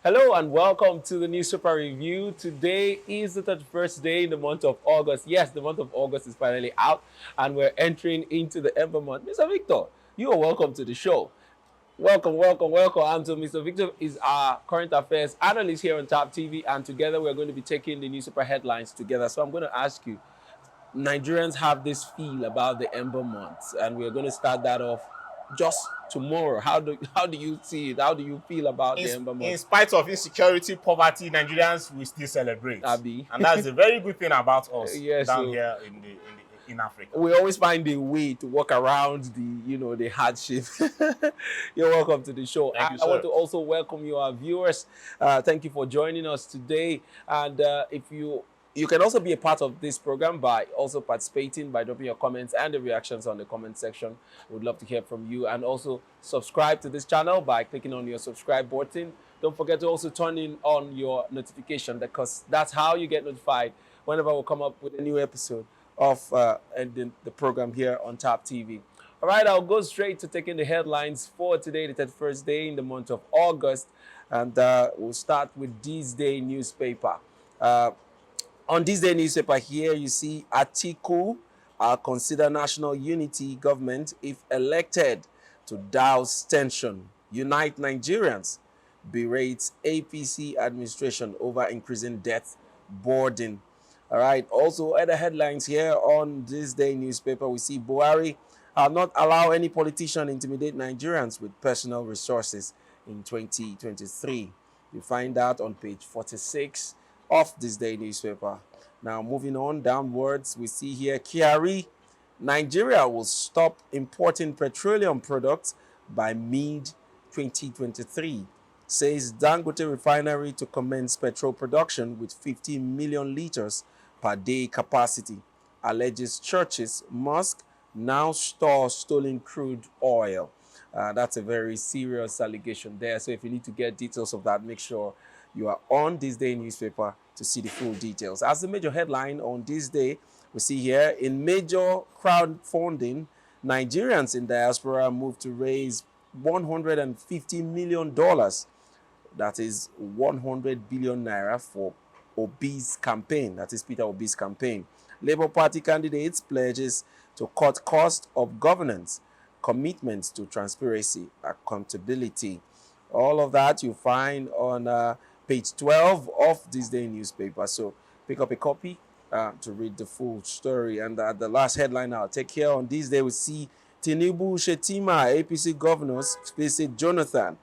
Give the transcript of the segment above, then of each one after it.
Hello and welcome to the Newspaper Review. Today is the 31st day in the month of August. Yes, the month of August is finally out and we're entering into the Ember month. Mr. Victor, you are welcome to the show. Welcome. I'm so Mr. Victor is our current affairs analyst here on Top TV, and together we're going to be taking the newspaper headlines together. So I'm going to ask you, Nigerians have this feel about the Ember month, and we're going to start that off just tomorrow. How do you see it? How do you feel about the Ember month? In spite of insecurity, poverty, Nigerians will still celebrate. Abi. And that's a very good thing about us Yes, down so here in Africa. we always find a way to work around the hardship. You're welcome to the show. Thank you, I want sir. to also welcome you, our viewers. Thank you for joining us today. And if you can also be a part of this program by also participating by dropping your comments and the reactions on the comment section. We'd love to hear from you. And also subscribe to this channel by clicking on your subscribe button. Don't forget to also turn in on your notification, because that's how you get notified whenever we come up with a new episode of the program here on Top TV. All right, I'll go straight to taking the headlines for today, the 31st day in the month of August. And we'll start with this day newspaper. On this day newspaper here, you see Atiku consider national unity government if elected to douse tension. Unite Nigerians berates APC administration over increasing death burden. All right. Also, other headlines here on this day newspaper, we see Buhari not allow any politician intimidate Nigerians with personal resources in 2023. You find that on page 46 of this day newspaper. Now, moving on downwards, we see here Kyari, Nigeria will stop importing petroleum products by mid-2023. Says Dangote refinery to commence petrol production with 50 million liters per day capacity. Alleges churches mosque now store stolen crude oil. That's a very serious allegation there. So if you need to get details of that, make sure you are on this day newspaper to see the full details. As the major headline on this day, we see here, in major crowdfunding, Nigerians in diaspora move to raise $150 million. That is 100 billion naira for OBI'S campaign. That is Peter Obi's campaign. Labour Party candidates pledges to cut cost of governance, commitments to transparency, accountability. All of that you find on page 12 of this day newspaper. So pick up a copy to read the full story. And the last headline I'll take here on this day, we see Tinubu, Shetima, APC governors visit Jonathan.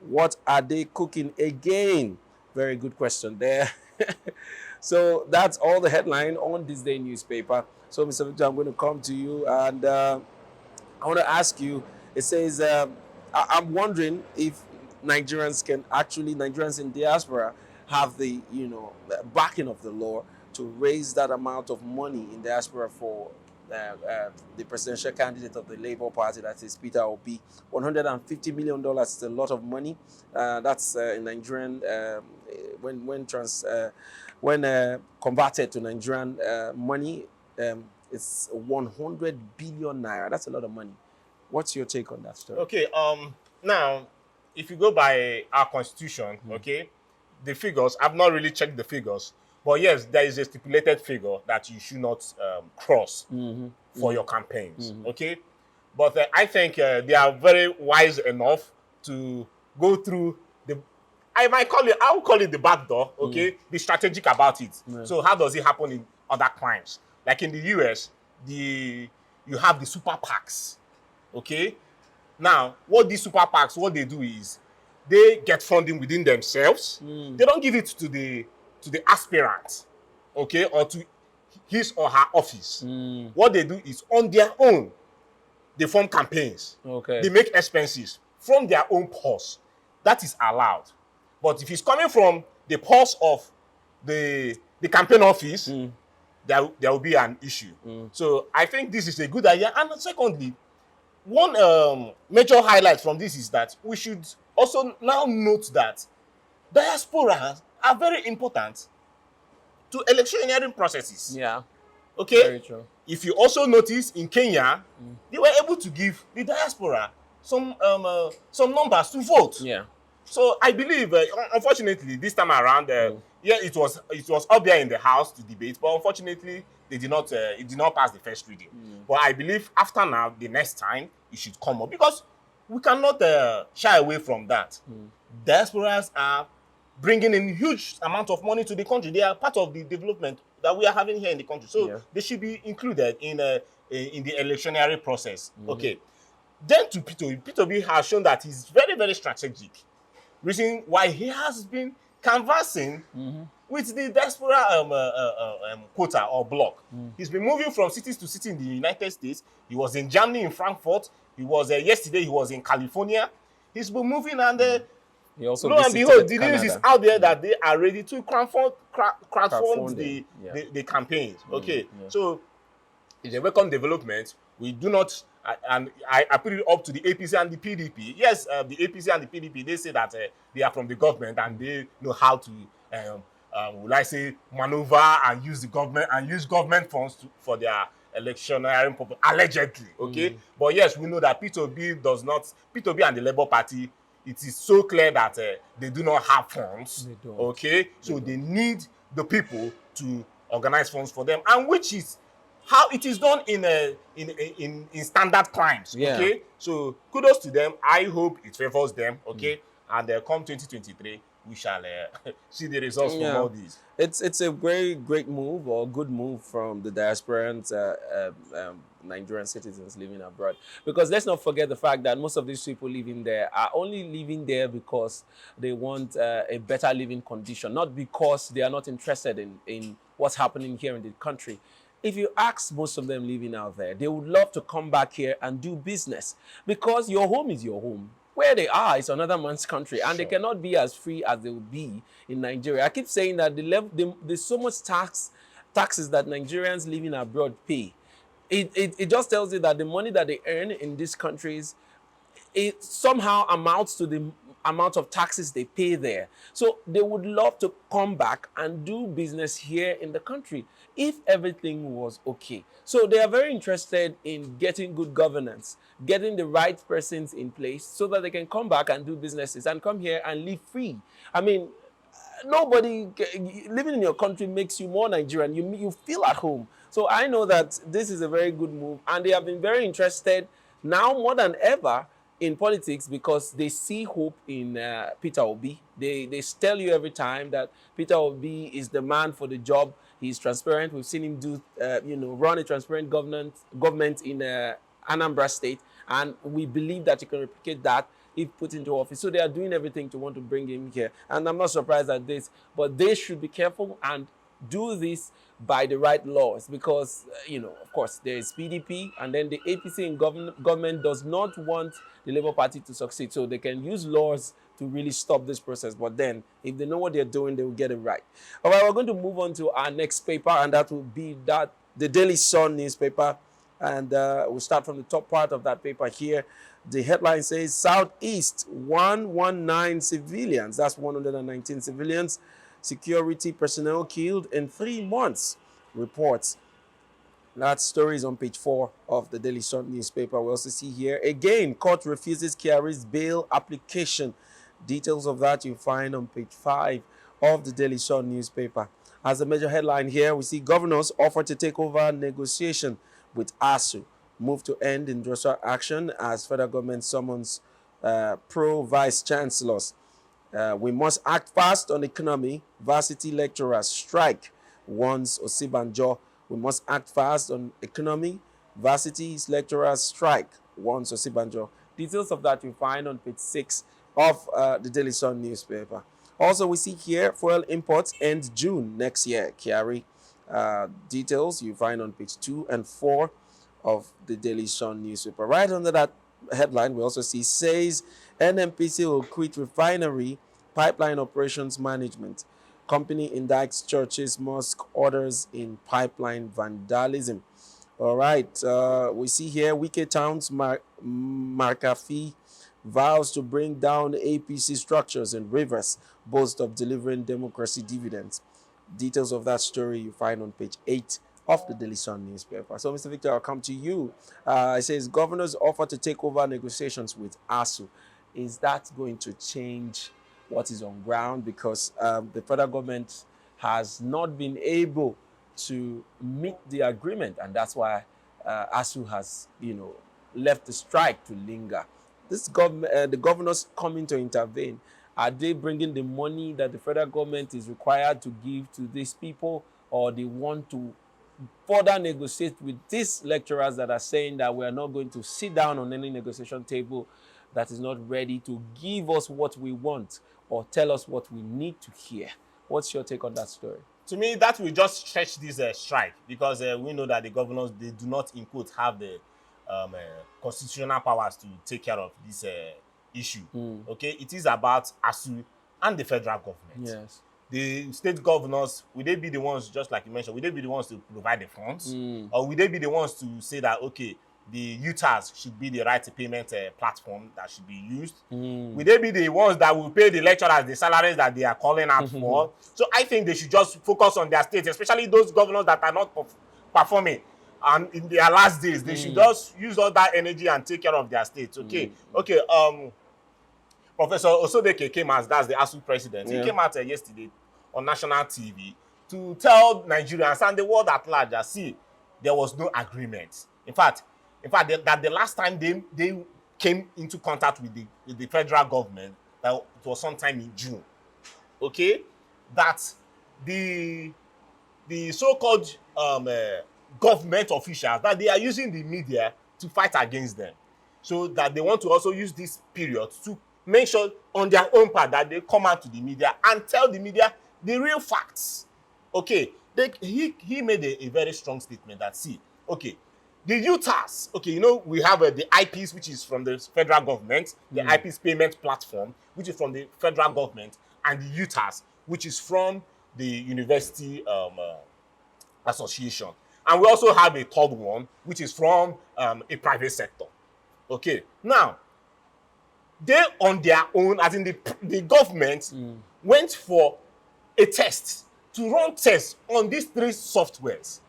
What are they cooking again? Very good question there. So that's all the headline on this day newspaper. So Mr. Victor, I'm going to come to you and I want to ask you, it says, I'm wondering if Nigerians in diaspora have the backing of the law to raise that amount of money in diaspora for the presidential candidate of the Labour Party, that is Peter Obi. $150 million is a lot of money. That's in Nigerian, when converted to Nigerian money, it's 100 billion naira. That's a lot of money. What's your take on that story? Okay, now, if you go by our constitution, okay, the figures, I've not really checked the figures, but yes, there is a stipulated figure that you should not cross for your campaigns, okay? But I think they are very wise enough to go through I'll call it the back door, okay? Be strategic about it. So how does it happen in other crimes? Like in the US, you have the super PACs, okay? Now, what these super PACs, what they do is they get funding within themselves. They don't give it to the aspirant, okay, or to his or her office. What they do is on their own, they form campaigns. Okay. They make expenses from their own purse. That is allowed. But if it's coming from the purse of the campaign office, there will be an issue. So I think this is a good idea. And secondly, one major highlight from this is that we should also now note that diasporas are very important to electioneering processes. Yeah. Okay? Very true. If you also notice in Kenya, they were able to give the diaspora some numbers to vote. Yeah. So I believe, unfortunately, this time around, yeah, it was up there in the House to debate, but unfortunately, they did not. It did not pass the first reading. But I believe after now, the next time it should come up, because we cannot shy away from that. Diasporas are bringing in huge amount of money to the country. They are part of the development that we are having here in the country. So Yeah. they should be included in the electionary process. Okay. Then to P2B, P2B has shown that he's very, very strategic. Reason why he has been canvassing with the diaspora quota or block. He's been moving from cities to city in the United States. He was in Germany, in Frankfurt. He was yesterday. He was in California. He's been moving, and He also lo and visited behold, the Canada. news is out there that they are ready to crowdfund Crowdfunding, yeah. the campaigns. Okay, so it's a welcome development. We do not, and I put it up to the APC and the PDP. Yes, the APC and the PDP, they say that they are from the government and they know how to, will I say, maneuver and use the government and use government funds for their electioneering purpose, allegedly. Okay, but yes, we know that P2B does not. P2B and the Labour Party, it is so clear that they do not have funds. They don't. Okay, so they need the people to organize funds for them, and which is how it is done in standard crimes. Yeah. Okay, so kudos to them. I hope it favors them. Okay, and come 2023, we shall see the results from all these. It's a very great move, or good move, from the diasporans, Nigerian citizens living abroad. Because let's not forget the fact that most of these people living there are only living there because they want a better living condition, not because they are not interested in what's happening here in the country. If you ask most of them living out there, they would love to come back here and do business, because your home is your home. Where they are is another man's country, and they cannot be as free as they will be in Nigeria. I keep saying that there's so much taxes that Nigerians living abroad pay. It just tells you that the money that they earn in these countries, it somehow amounts to the amount of taxes they pay there. So they would love to come back and do business here in the country if everything was okay. So they are very interested in getting good governance, getting the right persons in place so that they can come back and do businesses and come here and live free. I mean, nobody living in your country makes you more Nigerian. You feel at home. So I know that this is a very good move, and they have been very interested now more than ever in politics, because they see hope in Peter Obi. They tell you every time that Peter Obi is the man for the job. He's transparent. We've seen him do, run a transparent government in Anambra State, and we believe that he can replicate that if put into office. So they are doing everything to want to bring him here, and I'm not surprised at this. But they should be careful and do this by the right laws, because of course there is PDP, and then the APC in government does not want the Labour Party to succeed, so they can use laws to really stop this process. But then if they know what they're doing, they will get it right. All right, we're going to move on to our next paper, and that will be the Daily Sun newspaper. And we'll start from the top part of that paper here. The headline says, Southeast 119 civilians, that's 119 civilians, security personnel killed in 3 months, reports. That story is on page 4 of the Daily Sun newspaper. We also see here, again, court refuses Kyari's bail application. Details of that you find on page 5 of the Daily Sun newspaper. As a major headline here, we see governors offer to take over negotiation with ASUU. Move to end industrial action as federal government summons pro-vice chancellors. We must act fast on economy. Varsity lecturers strike, warns Osibanjo. We must act fast on economy. Varsity lecturers strike, warns Osibanjo. Details of that you find on page 6 of the Daily Sun newspaper. Also, we see here fuel imports end June next year. Kyari. Details you find on page 2 and 4 of the Daily Sun newspaper. Right under that headline, we also see, says NNPC will quit refinery pipeline operations management. Company indicts churches, mosque orders in pipeline vandalism. All right, we see here Wike Town's Markafi vows to bring down APC structures in Rivers, boast of delivering democracy dividends. Details of that story you find on page 8 of the Daily Sun newspaper. So, Mr. Victor, I'll come to you. It says governors offer to take over negotiations with ASUU. Is that going to change what is on ground, because the federal government has not been able to meet the agreement, and that's why ASUU has, left the strike to linger. This government, the governors coming to intervene, are they bringing the money that the federal government is required to give to these people, or they want to further negotiate with these lecturers that are saying that we are not going to sit down on any negotiation table that is not ready to give us what we want or tell us what we need to hear? What's your take on that story? To me, that will just stretch this strike, because we know that the governors, they do not, in quote, have the constitutional powers to take care of this issue. Okay, it is about ASUU and the federal government. Yes. The state governors, will they be the ones, just like you mentioned, will they be the ones to provide the funds? Or will they be the ones to say that, okay, the UTAS should be the right payment platform that should be used? Will they be the ones that will pay the lecturers the salaries that they are calling out for? So I think they should just focus on their states, especially those governors that are not performing. And in their last days, they should just use all that energy and take care of their states. Okay, okay. Professor Osodeke came as, that's the ASUU president. He came out yesterday on national TV to tell Nigerians and the world at large that, see, there was no agreement. In fact, that the last time they came into contact with the federal government, that it was sometime in June. Okay, that the so-called government officials, that they are using the media to fight against them, so that they want to also use this period to make sure on their own part that they come out to the media and tell the media the real facts. Okay, he made a very strong statement that, see, okay, the UTAS, okay, we have the IPs, which is from the federal government, the IPs payment platform, which is from the federal government, and the UTAS, which is from the university association. And we also have a third one, which is from a private sector. Okay, now, they on their own, as in the government, went for a test, to run tests on these three softwares.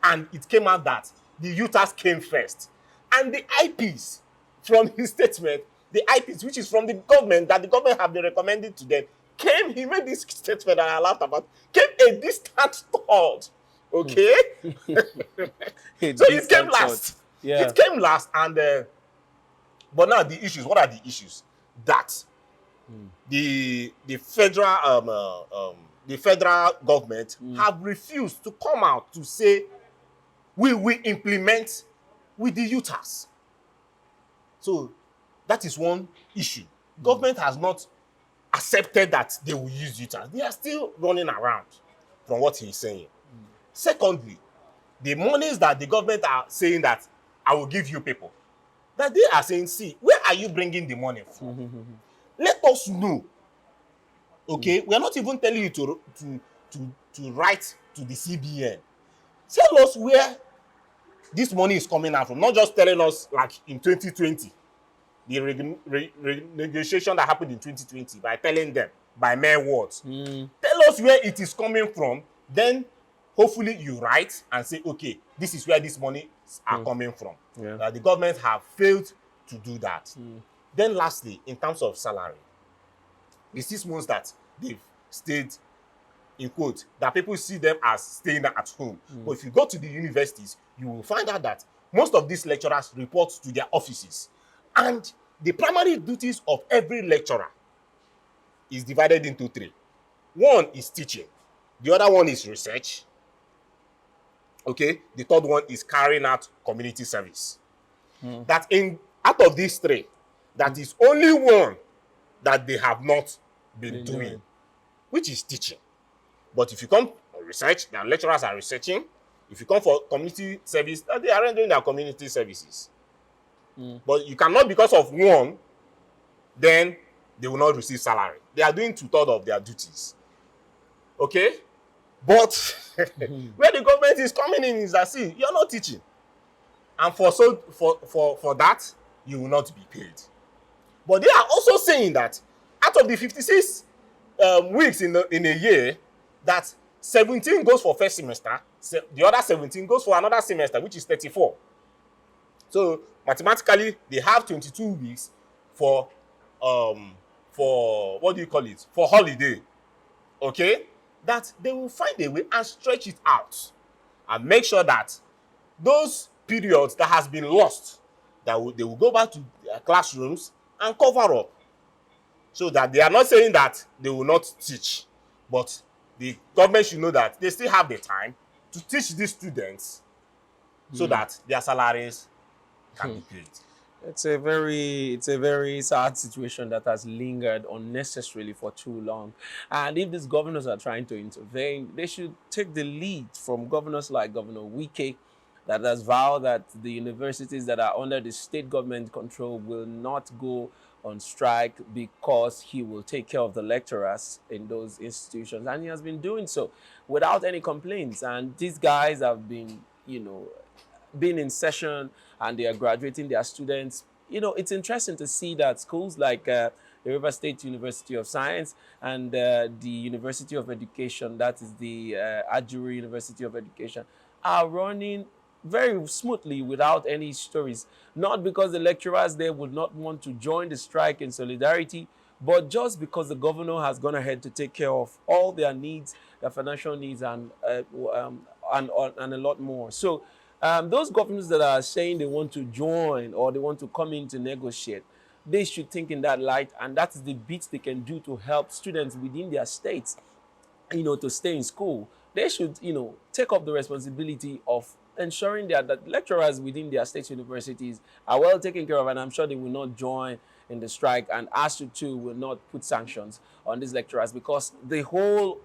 And it came out that the UTAS came first. And the IPs, from his statement, the IPs, which is from the government, that the government have been recommending to them, he made this statement that I laughed about, came a distant third. Okay? So it came last. Yeah. It came last, and but now the issues, what are the issues? That the federal government have refused to come out to say, we will implement with the UTAS. So that is one issue. Government has not accepted that they will use UTAS. They are still running around, from what he's saying. Secondly, the monies that the government are saying that I will give you people, that they are saying, see, where are you bringing the money from? Let us know. Okay, we are not even telling you to write to the CBN. Tell us where this money is coming out from. Not just telling us, like in 2020, the renegotiation that happened in 2020, by telling them by mere words. Tell us where it is coming from. Then hopefully you write and say, okay, this is where these monies are coming from. The government have failed to do that. Then lastly, in terms of salary, the 6 months that they've stayed, in quote, that people see them as staying at home. But if you go to the universities, you will find out that most of these lecturers report to their offices. And the primary duties of every lecturer is divided into 3. One is teaching. The other one is research. Okay? The third one is carrying out community service. That out of these 3, that is only one that they have not been doing, which is teaching. But if you come for research, their lecturers are researching. If you come for community service, they are rendering their community services. But you cannot, because of one, then they will not receive salary. They are doing 2/3 of their duties. Okay? But where the government is coming in is that, see, you're not teaching. And for that, you will not be paid. But they are also saying that out of the 56 weeks in a year, that 17 goes for first semester, the other 17 goes for another semester, which is 34. So mathematically, they have 22 weeks for for, what do you call it, for holiday, okay, that they will find a way and stretch it out and make sure that those periods that has been lost, they will go back to their classrooms and cover up, so that they are not saying that they will not teach, but the government should know that they still have the time to teach these students so that their salaries can be paid. It's a very sad situation that has lingered unnecessarily for too long. And if these governors are trying to intervene, they should take the lead from governors like Governor Wike, that has vowed that the universities that are under the state government control will not go on strike because he will take care of the lecturers in those institutions. And he has been doing so without any complaints. And these guys have been, been in session and they are graduating their students. It's interesting to see that schools like the River State University of Science and the University of Education, that is the ASUU University of Education, are running very smoothly without any stories. Not because the lecturers there would not want to join the strike in solidarity, but just because the governor has gone ahead to take care of all their needs, their financial needs, and a lot more. So those governors that are saying they want to join or they want to come in to negotiate, they should think in that light, and that is the bit they can do to help students within their states, to stay in school. They should, take up the responsibility of ensuring that lecturers within their state universities are well taken care of, and I'm sure they will not join in the strike, and ASUU too will not put sanctions on these lecturers, because the whole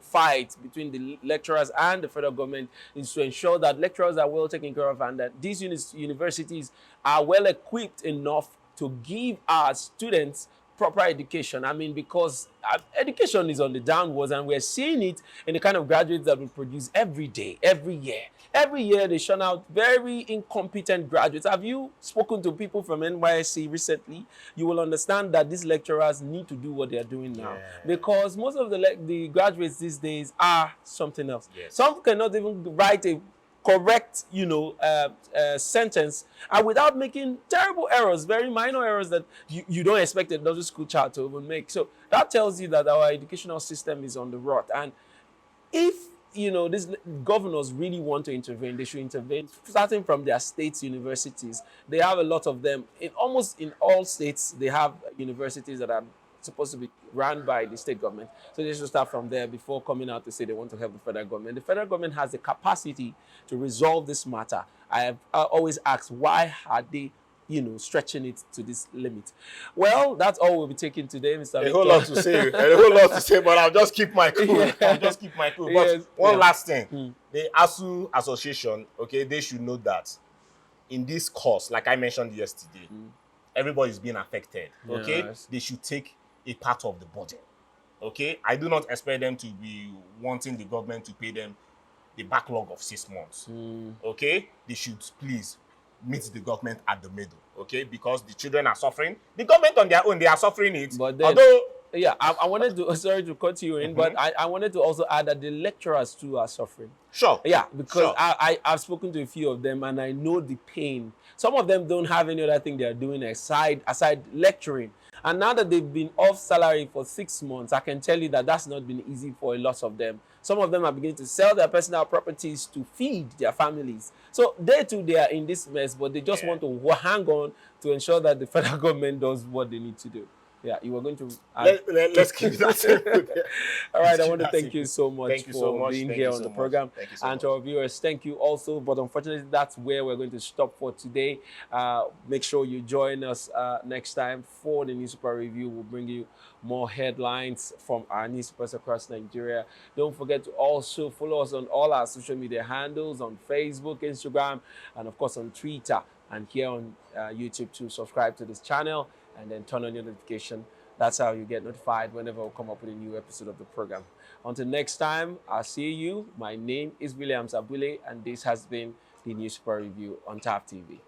fight between the lecturers and the federal government is to ensure that lecturers are well taken care of and that these universities are well equipped enough to give our students proper education. I mean, because education is on the downwards, and we're seeing it in the kind of graduates that we produce every day, every year. Every year they churn out very incompetent graduates. Have you spoken to people from NYSC recently? You will understand that these lecturers need to do what they're doing now, because most of the graduates these days are something else. Yes. Some cannot even write a correct, sentence, and without making terrible errors, very minor errors that you don't expect a nursery school child to even make. So that tells you that our educational system is on the rot. And if these governors really want to intervene, they should intervene starting from their states' universities. They have a lot of them. Almost in all states, they have universities that are supposed to be run by the state government. So they should start from there before coming out to say they want to help the federal government. The federal government has the capacity to resolve this matter. I have always asked, why are they stretching it to this limit? Well, that's all we'll be taking today, Mr. A whole lot to say, but I'll just keep my cool. Yeah. I'll just keep my cool. Yes. But one last thing, the ASUU Association, they should know that in this course, like I mentioned yesterday, everybody is being affected. Yes. They should take a part of the burden. I do not expect them to be wanting the government to pay them the backlog of 6 months. They should please meet the government at the middle, because the children are suffering. The government on their own, they are suffering it. But then, I wanted to, sorry to cut you in, but I wanted to also add that the lecturers too are suffering. Sure. Yeah, because Sure. I've spoken to a few of them and I know the pain. Some of them don't have any other thing they are doing aside lecturing. And now that they've been off salary for 6 months, I can tell you that that's not been easy for a lot of them. Some of them are beginning to sell their personal properties to feed their families. So they too, they are in this mess, but they just want to hang on to ensure that the federal government does what they need to do. Yeah, you were going to... Let's keep that simple. All right, I want to thank you so much for being Thank here you on so the much. program. Thank you so And to our viewers, thank you also. But unfortunately, that's where we're going to stop for today. Make sure you join us next time for the Newspaper Review. We'll bring you more headlines from our newspapers across Nigeria. Don't forget to also follow us on all our social media handles on Facebook, Instagram, and of course on Twitter, and here on YouTube to subscribe to this channel and then turn on your notification. That's how you get notified whenever we come up with a new episode of the program. Until next time, I'll see you. My name is William Abule, and this has been the Newspaper Review on TAP TV.